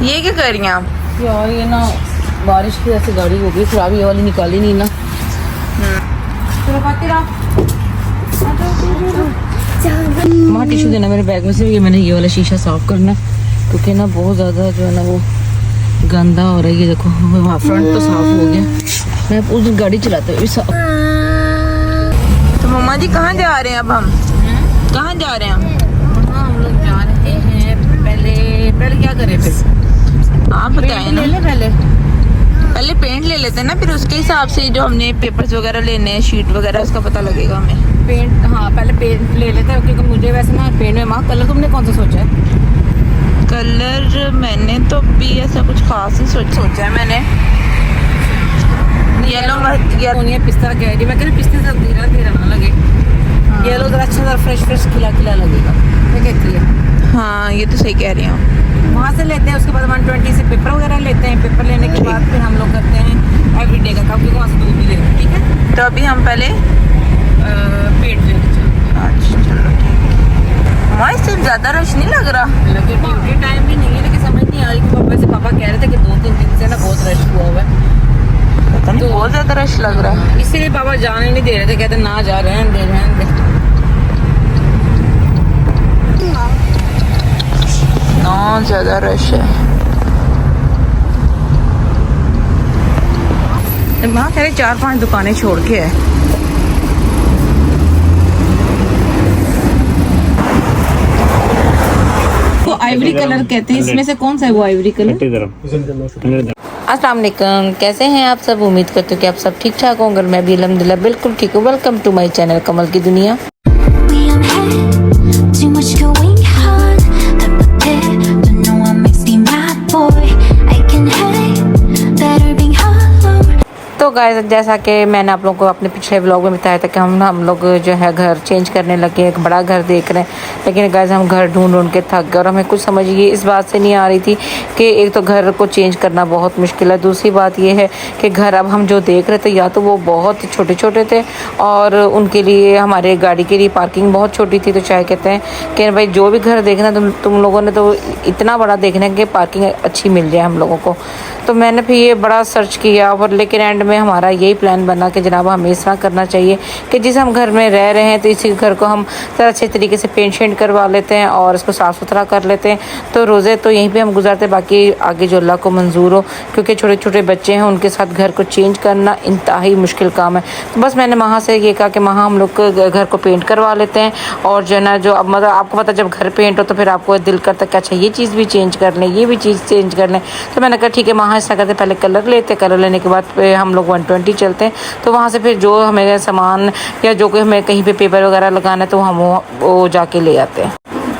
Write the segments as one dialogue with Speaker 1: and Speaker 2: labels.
Speaker 1: ये क्या कर रही हैं आप?
Speaker 2: यार ये ना बारिश की वजह से गाड़ी हो गई खराब, ये वाली निकाली नहीं ना। माँ टिश्यू देना मेरे बैग में से। ये मैंने ये वाला शीशा साफ करना है क्योंकि ना बहुत ज़्यादा जो है ना वो गंदा हो रहा है। ये देखो वहाँ फ्रंट तो साफ हो गया, मैं उस दिन गाड़ी चलाते हुए साफ।
Speaker 1: तो मम्मा जी कहाँ जा रहे हैं अब हम? कहाँ जा रहे हैं हम?
Speaker 2: हम लोग जा रहे हैं, पहले क्या करें फिर
Speaker 1: आप बताएं ना।
Speaker 2: पहले
Speaker 1: पेंट ले लेते हैं ना, फिर उसके हिसाब से जो हमने पेपर्स वगैरह लेने हैं, शीट वगैरह, उसका पता लगेगा हमें।
Speaker 2: पेंट, हाँ पहले पेंट ले लेते हैं क्योंकि मुझे वैसे ना पेंट में माँ कलर तुमने कौन सा सोचा है?
Speaker 1: कलर मैंने तो भी ऐसा कुछ खास ही सोचा है मैंने। येलो
Speaker 2: पिस्ता कह रही, मैं कह रही पिस्ते से धीरा ना लगे। येलो जरा अच्छा सा फ्रेश खिला लगेगा। क्या कहती है?
Speaker 1: हाँ ये तो सही कह रही हूँ।
Speaker 2: वहाँ से लेते हैं, उसके बाद 120 से पेपर वगैरह लेते हैं। पेपर लेने के बाद फिर हम लोग करते हैं एवरीडे का काम, क्योंकि वहाँ से दूध भी लेते हैं। ठीक है,
Speaker 1: तो अभी हम पहले
Speaker 2: पेंट लेके चलते हैं।
Speaker 1: अच्छा चलो ठीक है। वहाँ इससे ज़्यादा रश नहीं लग रहा?
Speaker 2: लगे ड्यूटी टाइम भी नहीं है, लेकिन समझ नहीं आ रही कि पापा कह रहे थे कि 2-3 दिन से ना बहुत रश हुआ हुआ है।
Speaker 1: पता नहीं, बहुत ज़्यादा रश लग रहा है।
Speaker 2: इसीलिए पापा जाने नहीं दे रहे थे, कहते ना जा, रहने दे।
Speaker 1: बहुत ज़्यादा रश है। वहाँ कह रहे 4-5 दुकानें छोड़ के है।
Speaker 2: तो आइवरी कलर कहते हैं, इसमें से कौन सा है वो आइवरी कलर? अस्सलाम वालेकुम, कैसे हैं आप सब? उम्मीद करती हूँ कि आप सब ठीक ठाक होंगे। मैं भी अल्हम्दुलिल्लाह बिल्कुल ठीक हूँ। वेलकम टू माय चैनल कमल की दुनिया। तो गाइस, जैसा कि मैंने आप लोगों को अपने पिछले व्लॉग में बताया था कि हम लोग जो है घर चेंज करने लगे, एक बड़ा घर देख रहे हैं। लेकिन गाइस हम घर ढूंढ के थक गए और हमें कुछ समझ ये इस बात से नहीं आ रही थी कि एक तो घर को चेंज करना बहुत मुश्किल है, दूसरी बात ये है कि घर अब हम जो देख रहे थे या तो वो बहुत छोटे थे और उनके लिए, हमारे गाड़ी के लिए पार्किंग बहुत छोटी थी। तो चाहे कहते हैं कि भाई जो भी घर देखना तुम लोगों ने तो इतना बड़ा देखना है कि पार्किंग अच्छी मिल जाए हम लोगों को। तो मैंने फिर ये बड़ा सर्च किया और लेकिन एंड में हमारा यही प्लान बना कि जनाब हमें इस तरह करना चाहिए कि जिस हम घर में रह रहे हैं तो इसी घर को हम तरह अच्छे तरीके से पेंट शेंट करवा लेते हैं और इसको साफ़ सुथरा कर लेते हैं। तो रोज़े तो यहीं पे हम गुजारते, बाकी आगे जो अल्लाह को मंजूर हो, क्योंकि छोटे छोटे बच्चे हैं, उनके साथ घर को चेंज करना इंतहाई मुश्किल काम है। तो बस मैंने वहाँ से ये कहा कि वहाँ हम लोग घर को पेंट करवा लेते हैं और जो है ना, जो अब मतलब आपको पता जब घर पेंट हो तो फिर आपको दिल करता कि अच्छा ये चीज़ भी चेंज कर लें, ये भी चीज़ चेंज कर लें। तो मैंने कहा ठीक है, वहाँ ऐसा करते पहले कलर लेते, कलर लेने के बाद हम लोग 120 चलते हैं। तो वहाँ से फिर जो हमें सामान या जो कोई हमें कहीं पे पेपर वगैरह लगाना है तो हम वो जाके ले आते हैं।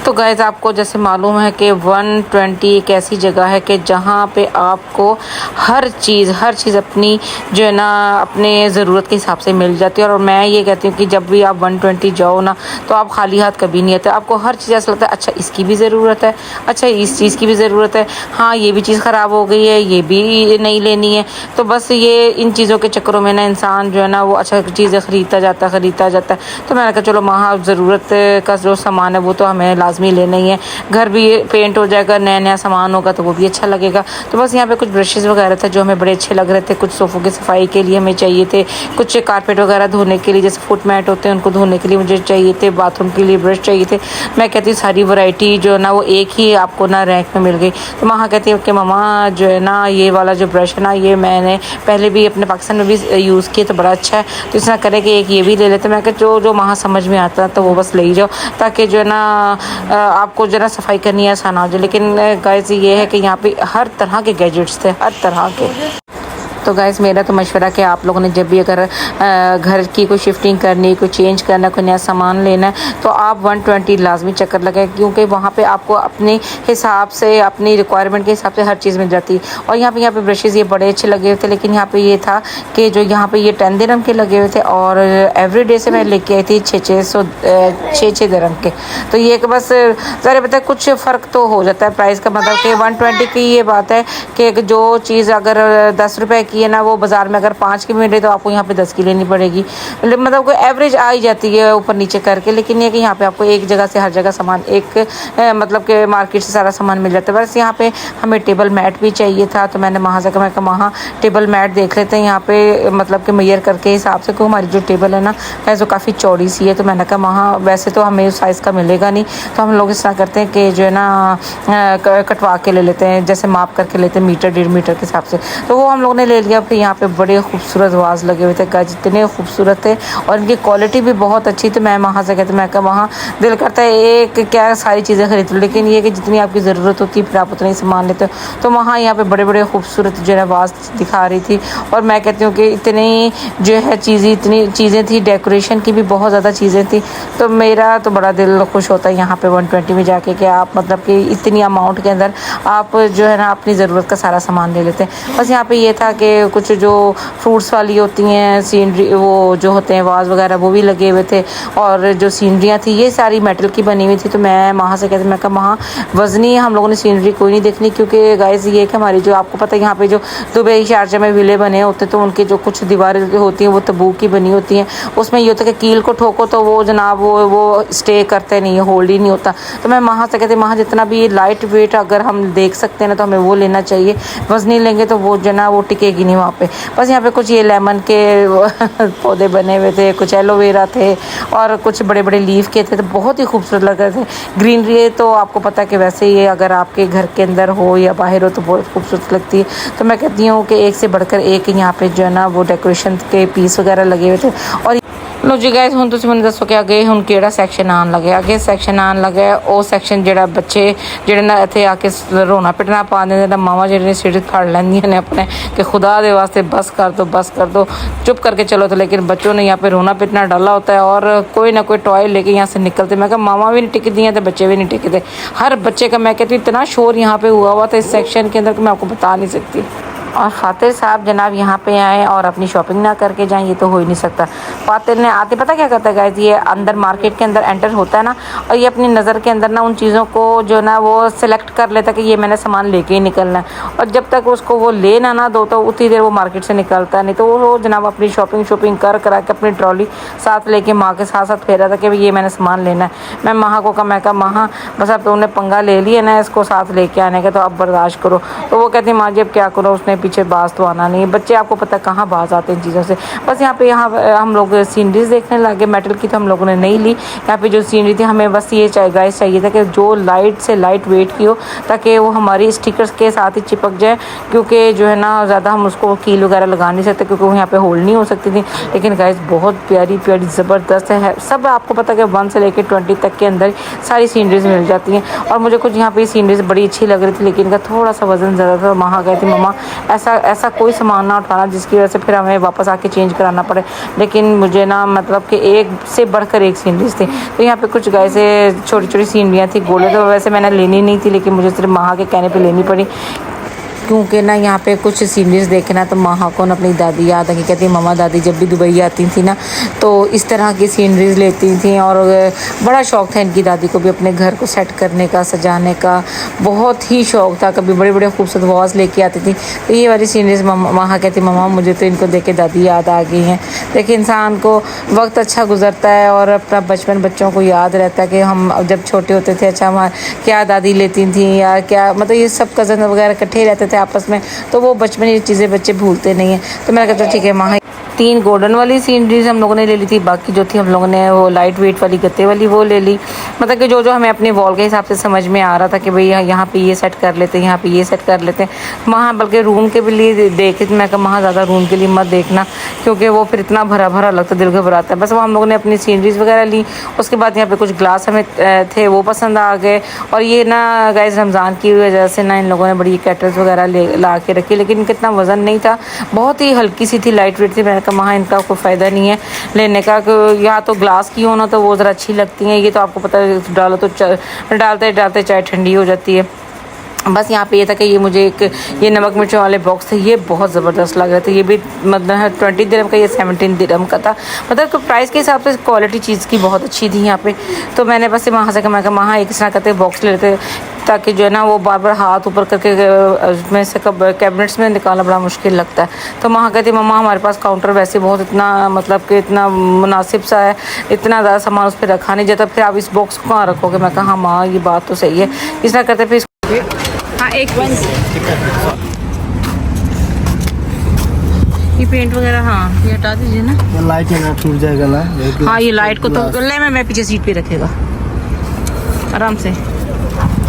Speaker 2: तो गाइस आपको जैसे मालूम है कि 120 एक ऐसी जगह है कि जहाँ पे आपको हर चीज़ अपनी जो है ना अपने ज़रूरत के हिसाब से मिल जाती है। और मैं ये कहती हूँ कि जब भी आप 120 जाओ ना तो आप खाली हाथ कभी नहीं आते। आपको हर चीज़ ऐसा लगता है अच्छा इसकी भी ज़रूरत है, अच्छा इस चीज़ की भी ज़रूरत है, हाँ ये भी चीज़ ख़राब हो गई है, ये भी नहीं लेनी है। तो बस ये इन चीज़ों के चक्करों में ना इंसान जो है ना वो अच्छा चीज़ें ख़रीदता जाता है। तो मैंने कहा चलो वहाँ ज़रूरत का जो सामान है वो तो हमें लाजमी लेना ही है। घर भी पेंट हो जाएगा, नया सामान होगा तो वो भी अच्छा लगेगा। तो बस यहाँ पे कुछ ब्रशेज़ वगैरह थे जो हमें बड़े अच्छे लग रहे थे। कुछ सोफ़ों की सफाई के लिए हमें चाहिए थे, कुछ कारपेट वगैरह धोने के लिए, जैसे फुट मैट होते हैं उनको धोने के लिए मुझे चाहिए थे, बाथरूम के लिए ब्रश चाहिए थे। मैं कहती हूँ सारी वैरायटी जो है ना वो एक ही आपको ना रैक में मिल गई। तो वहाँ कहती हूँ कि मम्मा जो है ना ये वाला जो ब्रश है ना ये मैंने पहले भी अपने पाकिस्तान में भी यूज़ किया तो बड़ा अच्छा है, तो इस तरह करें कि एक ये भी ले लेते। मैं कहती जो वहाँ समझ में आता तो वो बस ले ही जाओ, ताकि जो है ना आपको जो है ना सफाई करनी आसान हो जाए। लेकिन गाइस ये है कि यहाँ पे हर तरह के गैजेट्स थे, हर तरह के। तो गाइस मेरा तो मशवरा कि आप लोगों ने जब भी अगर घर की कोई शिफ्टिंग करनी, कोई चेंज करना, कोई नया सामान लेना है तो आप 120 लाजमी चक्कर लगाएं, क्योंकि वहाँ पे आपको अपने हिसाब से, अपनी रिक्वायरमेंट के हिसाब से हर चीज़ मिल जाती है। और यहाँ पे ब्रशेज़ ये बड़े अच्छे लगे हुए थे, लेकिन यहाँ पे ये था कि जो यहाँ पे ये 10 दिरहम के लगे हुए थे और एवरीडे से मैं लेके आई थी 6 दिरहम के। तो ये कि बस ज़रा पता है कुछ फ़र्क तो हो जाता है प्राइस का, मतलब कि 120 की ये बात है कि जो चीज़ अगर 10 रुपए की है ना वो बाज़ार में अगर 5 की मिल रही तो आपको यहाँ पे 10 की लेनी पड़ेगी। मतलब कोई एवरेज आ ही जाती है ऊपर नीचे करके, लेकिन ये कि यहाँ पे आपको एक जगह से हर जगह सामान एक मतलब कि मार्केट से सारा सामान मिल जाता है। बस यहाँ पे हमें टेबल मैट भी चाहिए था, तो मैंने वहाँ से कहा, मैं कहा वहाँ टेबल मैट देख लेते हैं यहाँ पे, मतलब कि मेजर करके हिसाब से, क्योंकि हमारी जो टेबल है ना है जो काफ़ी चौड़ी सी है। तो मैंने कहा वहाँ वैसे तो हमें उस साइज़ का मिलेगा नहीं, तो हम लोग इस तरह करते हैं कि जो है ना कटवा के ले लेते हैं, जैसे माप करके लेते हैं मीटर 1.5 मीटर के हिसाब से। तो वो हम लोग ने ले लिया। फिर यहाँ पे बड़े खूबसूरत वाज लगे हुए थे, गज इतने खूबसूरत थे और इनकी क्वालिटी भी बहुत अच्छी। तो मैं वहाँ से कहते मैं कहा वहाँ दिल करता है एक क्या सारी चीज़ें खरीद लो, लेकिन ये कि जितनी आपकी ज़रूरत होती है फिर आप उतना ही सामान लेते हो। तो वहाँ यहाँ पे बड़े बड़े खूबसूरत जो है वाज दिखा रही थी, और मैं कहती हूँ कि इतनी जो है इतनी चीज़ें थी, डेकोरेशन की भी बहुत ज़्यादा चीज़ें थी। तो मेरा तो बड़ा दिल खुश होता है यहाँ पे 120 में जाके कि आप मतलब कि इतनी अमाउंट के अंदर आप जो है ना अपनी ज़रूरत का सारा सामान ले लेते हैं। बस यहाँ पे ये था कि कुछ जो फ्रूट्स वाली होती हैं सीनरी, वो जो होते हैं वाज वगैरह वो भी लगे हुए थे, और जो सीनरियाँ थी ये सारी मेटल की बनी हुई थी। तो मैं वहाँ से कहती मैं कहा वहाँ वज़नी हम लोगों ने सीनरी कोई नहीं देखनी, क्योंकि गाइस ये कि हमारी जो आपको पता है यहाँ पे जो दुबई शारजा में विले बने होते तो उनके जो कुछ दीवारें होती हैं वो तबू की बनी होती हैं। उसमें ये होता है कि कील को ठोको तो वो जनाब वो स्टे करते नहीं है, होल्ड ही नहीं होता। तो मैं वहाँ से कहती वहाँ जितना भी लाइट वेट अगर हम देख सकते हैं ना तो हमें वो लेना चाहिए। वज़नी लेंगे तो वो जो ना वो टिकेगी नहीं वहाँ पे। बस यहाँ पे कुछ ये लेमन के पौधे बने हुए थे, कुछ एलोवेरा थे और कुछ बड़े बड़े लीफ के थे, तो बहुत ही खूबसूरत लग रहे थे। ग्रीनरी तो आपको पता है कि वैसे ही अगर आपके घर के अंदर हो या बाहर हो तो बहुत खूबसूरत लगती है। तो मैं कहती हूँ कि एक से बढ़कर एक यहाँ पे जो है ना वो डेकोरेशन के पीस वगैरह लगे हुए थे। और लो जी गाइस हुण तुसीं मैनूं दसो कि अगे हुण किहड़ा सैक्शन आन लग्या। अगे सैक्शन आन लग्या ਉਹ सैक्शन ਜਿਹੜਾ ਬੱਚੇ ਜਿਹੜੇ ਨਾ ਇੱਥੇ ਆ ਕੇ ਰੋਣਾ ਪਿਟਣਾ ਪਾ ਦਿੰਦੇ ਨੇ, ਮਾਵਾਂ ਜਿਹੜੇ ਸਿਰ ਫੜ ਲੈਂਦੀਆਂ ਨੇ अपने कि खुदा दे वास्ते बस कर दो चुप करके चलो। तो लेकिन बच्चों ने यहाँ पे रोना पिटना डाला होता है और कोई ना कोई टॉय लेके यहाँ से निकलते। मैं कहा मामा भी नहीं टिकती हैं तो बच्चे भी नहीं टिकते। हर बच्चे का मैं कहती हूँ इतना शोर यहाँ पे हुआ था इस सेक्शन के अंदर कि मैं आपको बता नहीं सकती। और खातिर साहब जनाब यहाँ पे आए और अपनी शॉपिंग ना करके जाएं, ये तो हो ही नहीं सकता। फातिर ने आते पता क्या करता है गाइस, ये अंदर मार्केट के अंदर एंटर होता है ना और ये अपनी नज़र के अंदर ना उन चीज़ों को जो ना वो सिलेक्ट कर लेता है कि ये मैंने सामान लेके ही निकलना है, और जब तक उसको वो लेना ना दो तो उतनी देर वो मार्केट से निकलता नहीं। तो वो जनाब अपनी शॉपिंग कर करा के अपनी ट्रॉली साथ लेके माँ के साथ फेर रहा था कि ये मैंने सामान लेना है। मैं माँ को कहा, मैं कहा माँ बस अब तुमने पंगा ले लिया ना इसको साथ लेके आने का, तो अब बर्दाश्त करो। तो वो कहती माँ जी अब क्या करो, उसने पीछे बाज तो आना नहीं है। बच्चे आपको पता कहाँ बाज आते हैं इन चीज़ों से। बस यहाँ हम लोग सीनरीज देखने लगे। मेटल की तो हम लोगों ने नहीं ली। यहाँ पे जो सीनरी थी हमें बस ये गाइस चाहिए था कि जो लाइट से लाइट वेट की हो ताकि वो हमारी स्टिकर्स के साथ ही चिपक जाए, क्योंकि जो है ना ज़्यादा हम उसको कील वगैरह लगा नहीं सकते क्योंकि वो यहाँ पे होल्ड नहीं हो सकती थी। लेकिन गाइस बहुत प्यारी ज़बरदस्त है सब। आपको पता है कि 1 से लेकर 20 तक के अंदर सारी सीनरीज मिल जाती हैं। और मुझे कुछ यहाँ पे सीनरीज बड़ी अच्छी लग रही थी, लेकिन इनका थोड़ा सा वज़न ज़्यादा था। माँ कहती मम्मा ऐसा कोई सामान ना उठाना जिसकी वजह से फिर हमें वापस आके चेंज कराना पड़े। लेकिन मुझे ना मतलब कि एक से बढ़कर एक सीनरीज थी। तो यहाँ पे कुछ गाय से छोटी छोटी सीनरियाँ थी। गोले तो वैसे मैंने लेनी नहीं थी, लेकिन मुझे सिर्फ माँ के कहने पे लेनी पड़ी, क्योंकि ना यहाँ पे कुछ सीनरीज देखना तो माँ को ना अपनी दादी याद है कि कहती मम्मा दादी जब भी दुबई आती थी ना तो इस तरह की सीनरीज लेती थी, और बड़ा शौक़ था इनकी दादी को भी अपने घर को सेट करने का, सजाने का बहुत ही शौक़ था। कभी बड़े बड़े खूबसूरत वाज लेके आती थी। तो ये वाली सीनरीज माँ कहती मम्मा मुझे तो इनको देख के दादी याद आ गई हैं। देखिए इंसान को वक्त अच्छा गुजरता है और अपना बचपन बच्चों को याद रहता है कि हम जब छोटे होते थे अच्छा हमारे क्या दादी लेती थी या क्या, मतलब ये सब कज़न वगैरह इकट्ठे रहते थे आपस में, तो वो बचपन की चीज़ें बच्चे भूलते नहीं हैं। तो मैंने कहा ठीक है माँ 3 गोल्डन वाली सीनरीज हम लोगों ने ले ली थी, बाकी जो थी हम लोगों ने वो लाइट वेट वाली गत्ते वाली वो ले ली। मतलब कि जो हमें अपने वॉल के हिसाब से समझ में आ रहा था कि भाई यहाँ पे ये सेट कर लेते हैं, यहाँ पे ये सेट कर लेते हैं। वहाँ बल्कि रूम के भी लिए देखे मैं कहा वहाँ ज़्यादा रूम के लिए मत देखना क्योंकि वो फिर इतना भरा भरा लगता है, दिल घबराता है। बस वो हम लोगों ने अपनी सीनरीज वगैरह ली। उसके बाद यहाँ पे कुछ ग्लास हमें थे वो पसंद आ गए। और ये ना गाइस रमज़ान की वजह से ना इन लोगों ने बड़ी कैटल्स वगैरह ला के रखी, लेकिन इनका इतना वज़न नहीं था, बहुत ही हल्की सी थी, लाइट वेट थी। मैंने कहा वहाँ इनका कोई फ़ायदा नहीं है लेने का, या तो ग्लास की हो ना तो वो ज़रा अच्छी लगती हैं, ये तो आपको पता है डालो तो डालते चाय ठंडी हो जाती है। बस यहाँ पे ये था कि ये मुझे एक ये नमक मिर्चों वाले बॉक्स थे, ये बहुत ज़बरदस्त लग रहे थे। ये भी मतलब 20 दिरहम का, ये 17 दिरहम का था। मतलब तो प्राइस के हिसाब से क्वालिटी चीज़ की बहुत अच्छी थी यहाँ पे। तो मैंने बस वहाँ से कहा एक इस तरह करते बॉक्स ले लेते। ताकि जो है ना वो बार बार हाथ ऊपर करके उसमें से कैबिनेट्स में निकालना बड़ा मुश्किल लगता है। तो वहाँ कहती मम्मा हमारे पास काउंटर वैसे बहुत इतना मतलब कि इतना मुनासिब सा है, इतना ज़्यादा सामान उस पर रखा नहीं जाता, फिर आप इस बॉक्स को कहाँ रखोगे। मैं कहा हाँ माँ ये बात तो सही है। इस तरह करते फिर हाँ एक ये पेंट वगैरह हाँ ये हटा दीजिए ना,
Speaker 3: लाइट है ना टूट जाएगा ना।
Speaker 2: हाँ ये लाइट को तो ले मैं पीछे सीट पे रखेगा आराम से।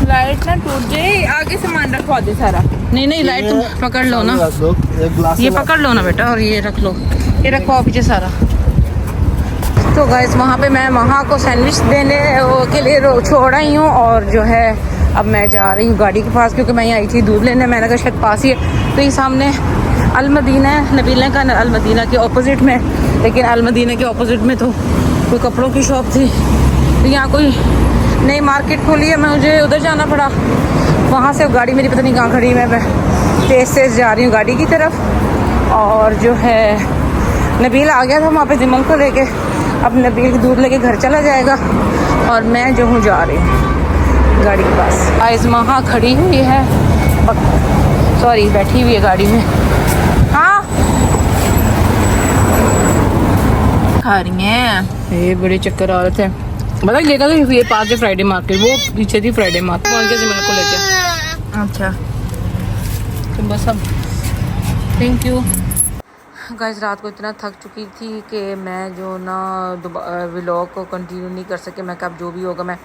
Speaker 1: लाइट ना टूट जाए, आगे सामान रखवा दे सारा।
Speaker 2: नहीं लाइट तुम पकड़ लो ना,
Speaker 3: एक ग्लास
Speaker 2: ये पकड़ लो ना बेटा, और ये रख लो, ये रखवाओ पीछे सारा। तो गाइस वहाँ पे मैं वहाँ को सैंडविच देने के लिए छोड़ आई हूँ, और जो है अब मैं जा रही हूँ गाड़ी के पास, क्योंकि मैं यहाँ आई थी दूध लेने। मैंने कहा शायद पास ही है, तो ये सामने अलमदीना है, नबीला का अलमदीना के ऑपोजिट में, लेकिन अलमदीना के ऑपोजिट में तो कोई कपड़ों की शॉप थी, तो यहाँ कोई नई मार्केट खोली है, मैं मुझे उधर जाना पड़ा। वहाँ से अब गाड़ी मेरी पता नहीं कहाँ खड़ी, मैं तेज़ जा रही हूँ गाड़ी की तरफ। और जो है नबील आ गया था वहाँ पे जिमल को लेके, अब नबील दूध लेके घर चला जाएगा, और मैं जो हूँ जा रही हूँ गाड़ी के पास। आइज़मा खड़ी हुई है, सॉरी बैठी हुई है गाड़ी में। हाँ
Speaker 1: खा रही हैं।
Speaker 2: ये बड़े चक्कर आ रहे थे, मतलब ये था कि ये पास है फ्राइडे मार्केट, वो पीछे थी फ्राइडे मार्केट, पहुँच गया जिमल को लेके।
Speaker 1: अच्छा
Speaker 2: तो बस अब थैंक यू गाइस। रात को इतना थक चुकी थी कि मैं जो ना व्लॉग को कंटिन्यू नहीं कर सके। मैं कब जो भी होगा मैं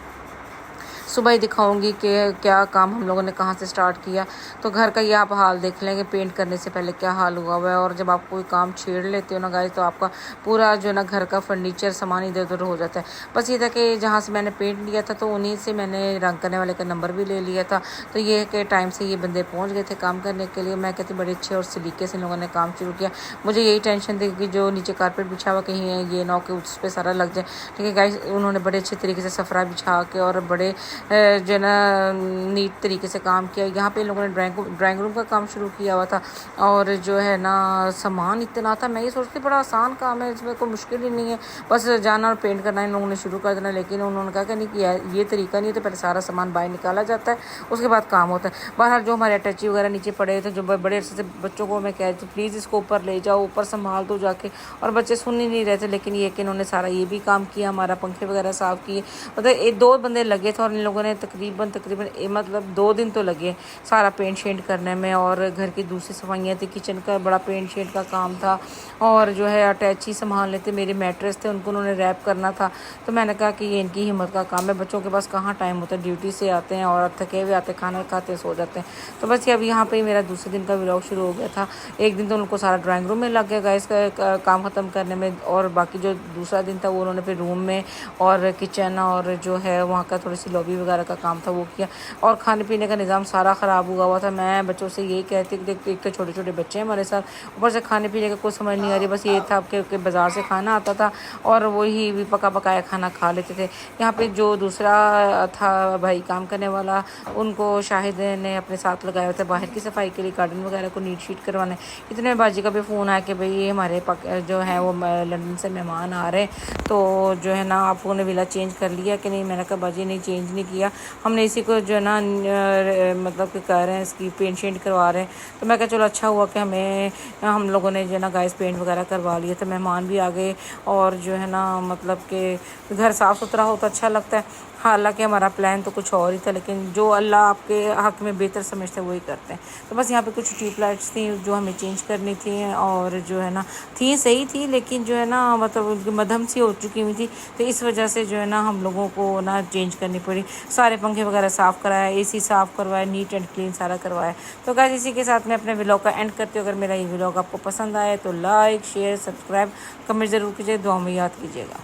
Speaker 2: सुबह ही दिखाऊंगी कि क्या काम हम लोगों ने कहाँ से स्टार्ट किया। तो घर का ये आप हाल देख लेंगे, पेंट करने से पहले क्या हाल हुआ हुआ है। और जब आप कोई काम छेड़ लेते हो ना गाइस, तो आपका पूरा जो ना घर का फर्नीचर सामान इधर उधर हो जाता है। बस ये था कि जहाँ से मैंने पेंट लिया था, तो उन्हीं से मैंने रंग करने वाले का नंबर भी ले लिया था। तो ये है कि टाइम से ये बंदे पहुँच गए थे काम करने के लिए। मैं कहती बड़े अच्छे और सलीके से इन लोगों ने काम शुरू किया। मुझे यही टेंशन थी कि जो नीचे कारपेट बिछा हुआ कहीं ये ना हो कि उस पर सारा लग जाए। ठीक है गाइस, उन्होंने बड़े अच्छे तरीके से सफरा बिछा के और बड़े जो ना नीट तरीके से काम किया। यहाँ पे इन लोगों ने ड्राइंग रूम का काम शुरू किया हुआ था, और जो है ना सामान इतना था। मैं ये सोचती बड़ा आसान काम है, इसमें कोई मुश्किल ही नहीं है, बस जाना और पेंट करना इन लोगों ने शुरू कर देना। लेकिन उन्होंने कहा कि नहीं किया, ये तरीका नहीं है, तो पहले सारा सामान बाहर निकाला जाता है, उसके बाद काम होता है। बाहर जो हमारे अटैची वगैरह नीचे पड़े थे, जो बड़े अरसे से बच्चों को मैं कह रही थी प्लीज़ इसको ऊपर ले जाओ, ऊपर संभाल दो जाके, और बच्चे सुन ही नहीं रहे थे। लेकिन ये कि इन्होंने सारा ये भी काम किया, हमारा पंखे वगैरह साफ़ किए। मतलब 2 बंदे लगे थे, और इन लोगों ने तकरीबन मतलब 2 दिन तो लगे सारा पेंट शेंट करने में। और घर की दूसरी सफाइयाँ थी, किचन का बड़ा पेंट शेंट का काम था, और जो है अटैची संभाल लेते, मेरे मैट्रेस थे उनको उन्होंने रैप करना था। तो मैंने कहा कि ये इनकी हिम्मत का काम है, बच्चों के पास कहाँ टाइम होता है, ड्यूटी से आते हैं और थके हुए आते, खाना खाते सो जाते हैं। तो बस ये अब यहाँ पे मेरा दूसरे दिन का व्लॉग शुरू हो गया था। एक दिन तो उनको सारा ड्राइंग रूम में लग गया गाइस का काम ख़त्म करने में, और बाकी जो दूसरा दिन था वो उन्होंने फिर रूम में और किचन और जो है वहाँ का थोड़ी सी लॉबी वगैरह का काम था वो किया। और खाने पीने का निज़ाम सारा ख़राब हुआ था। मैं बच्चों से यही कहती कि एक तो छोटे छोटे बच्चे हैं हमारे साथ, ऊपर से खाने पीने का कुछ समझ नहीं आ रही। बस ये था कि बाज़ार से खाना आता था और वही भी पका पकाया खाना खा लेते थे। यहाँ पे जो दूसरा था भाई काम करने वाला, उनको शाहिद ने अपने साथ लगाया था बाहर की सफाई के लिए, गार्डन वगैरह को नीट शीट करवाने। इतने बाजी का भी फ़ोन आया कि भाई ये हमारे जो है वो लंदन से मेहमान आ रहे हैं, तो जो है ना आप लोगों ने विला चेंज कर लिया कि नहीं। मैंने कहा बाजी नहीं, चेंज नहीं किया, हमने इसी को जो है ना मतलब कि कर रहे हैं, इसकी पेंट शेंट करवा रहे हैं। तो मैं कहा चलो अच्छा हुआ कि हम लोगों ने जो है ना गाइस पेंट वगैरह करवा लिए। तो मेहमान भी आ गए, और जो है ना मतलब कि घर साफ़ सुथरा हो तो अच्छा लगता है। हालांकि हमारा प्लान तो कुछ और ही था, लेकिन जो अल्लाह आपके हक़ में बेहतर समझते हैं वही करते हैं। तो बस यहाँ पे कुछ ट्यूबलाइट्स थी जो हमें चेंज करनी थी, और जो है ना थी सही थी, लेकिन जो है ना मतलब उनकी मध्यम सी हो चुकी हुई थी, तो इस वजह से जो है ना हम लोगों को ना चेंज करनी पड़ी। सारे पंखे वगैरह साफ़ कराया, AC साफ़ करवाया, नीट एंड क्लीन सारा करवाया। तो गाइस इसी के साथ मैं अपने व्लॉग का एंड करती हूँ। अगर मेरा ये व्लॉग आपको पसंद आए तो लाइक शेयर सब्सक्राइब कमेंट ज़रूर कीजिए, दुआ में याद कीजिएगा।